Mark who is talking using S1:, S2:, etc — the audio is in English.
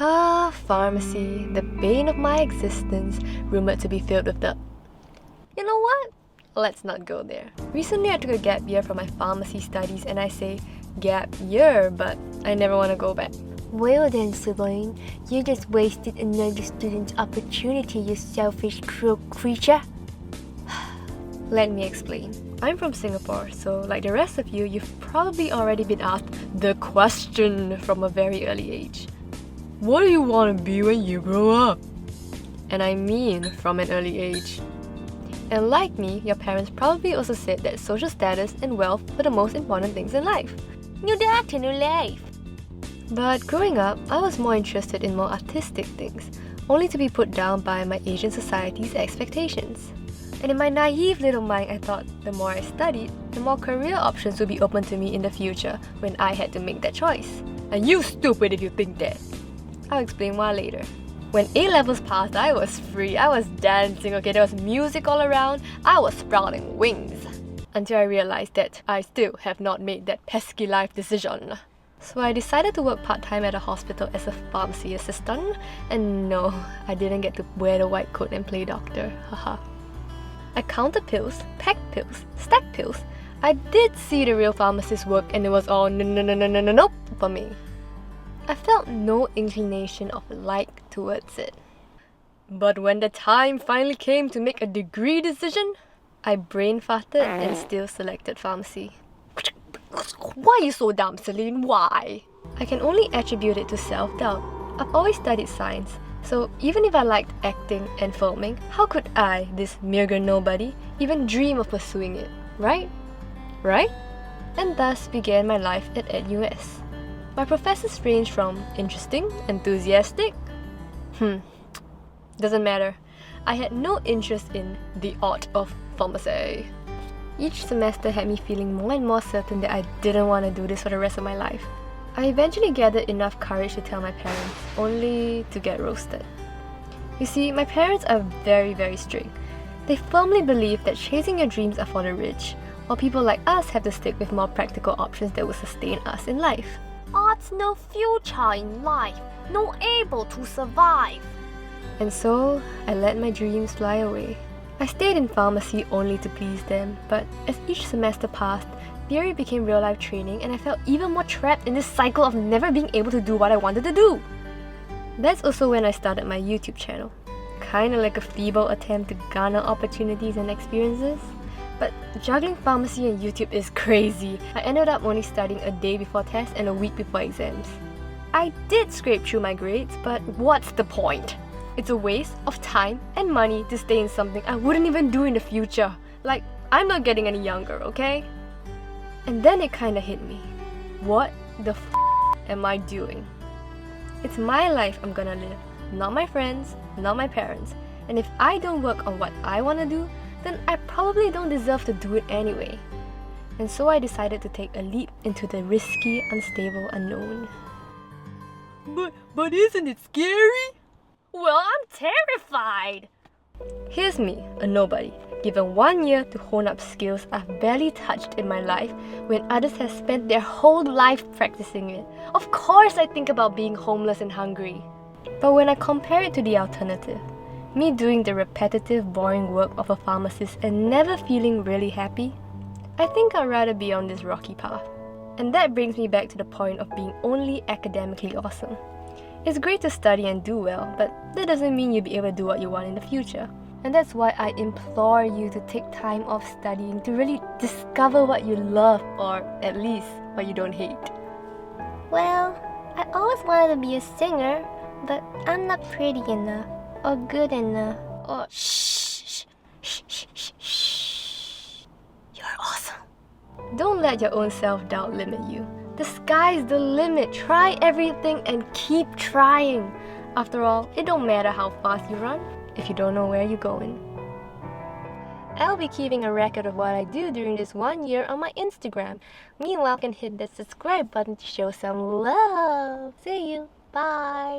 S1: Ah, pharmacy, the bane of my existence, rumored to be filled with the... You know what? Let's not go there. Recently I took a gap year from my pharmacy studies and I say gap year, but I never want to go back.
S2: Well then, Celine, you just wasted another student's opportunity, you selfish, cruel creature.
S1: Let me explain. I'm from Singapore, so like the rest of you, you've probably already been asked the question from a very early age. What do you want to be when you grow up? And I mean from an early age. And like me, your parents probably also said that social status and wealth were the most important things in life.
S2: New data, new life.
S1: But growing up, I was more interested in more artistic things, only to be put down by my Asian society's expectations. And in my naive little mind, I thought the more I studied, the more career options would be open to me in the future when I had to make that choice. And you stupid if you think that. I'll explain why later. When A-levels passed, I was free. I was dancing, okay, there was music all around. I was sprouting wings. Until I realized that I still have not made that pesky life decision. So I decided to work part-time at a hospital as a pharmacy assistant. And no, I didn't get to wear the white coat and play doctor. Haha. I counted pills, packed pills, stacked pills. I did see the real pharmacist work and it was all nope for me. I felt no inclination of like towards it. But when the time finally came to make a degree decision, I brain farted and still selected pharmacy.
S2: Why are you so dumb, Celine? Why?
S1: I can only attribute it to self-doubt. I've always studied science, so even if I liked acting and filming, how could I, this mere nobody, even dream of pursuing it, right? Right? And thus began my life at NUS. My professors range from interesting, enthusiastic, doesn't matter. I had no interest in the art of pharmacy. Each semester had me feeling more and more certain that I didn't want to do this for the rest of my life. I eventually gathered enough courage to tell my parents, only to get roasted. You see, my parents are very, very strict. They firmly believe that chasing your dreams are for the rich, while people like us have to stick with more practical options that will sustain us in life.
S2: Art's no future in life, no able to survive.
S1: And so, I let my dreams fly away. I stayed in pharmacy only to please them, but as each semester passed, theory became real-life training and I felt even more trapped in this cycle of never being able to do what I wanted to do. That's also when I started my YouTube channel. Kinda like a feeble attempt to garner opportunities and experiences. But juggling pharmacy and YouTube is crazy. I ended up only studying a day before tests and a week before exams. I did scrape through my grades, but what's the point? It's a waste of time and money to stay in something I wouldn't even do in the future. Like, I'm not getting any younger, okay? And then it kinda hit me. What the f am I doing? It's my life I'm gonna live, not my friends, not my parents. And if I don't work on what I wanna do, then I probably don't deserve to do it anyway. And so I decided to take a leap into the risky, unstable unknown.
S2: But isn't it scary? Well, I'm terrified.
S1: Here's me, a nobody, given 1 year to hone up skills I've barely touched in my life when others have spent their whole life practicing it. Of course I think about being homeless and hungry. But when I compare it to the alternative, me doing the repetitive, boring work of a pharmacist and never feeling really happy, I think I'd rather be on this rocky path. And that brings me back to the point of being only academically awesome. It's great to study and do well, but that doesn't mean you'll be able to do what you want in the future. And that's why I implore you to take time off studying to really discover what you love, or at least what you don't hate.
S2: Well, I always wanted to be a singer, but I'm not pretty enough, or good enough, or shh. You're awesome.
S1: Don't let your own self-doubt limit you. The sky's the limit. Try everything and keep trying. After all, it don't matter how fast you run if you don't know where you're going. I'll be keeping a record of what I do during this 1 year on my Instagram. Meanwhile, you can hit that subscribe button to show some love. See you. Bye.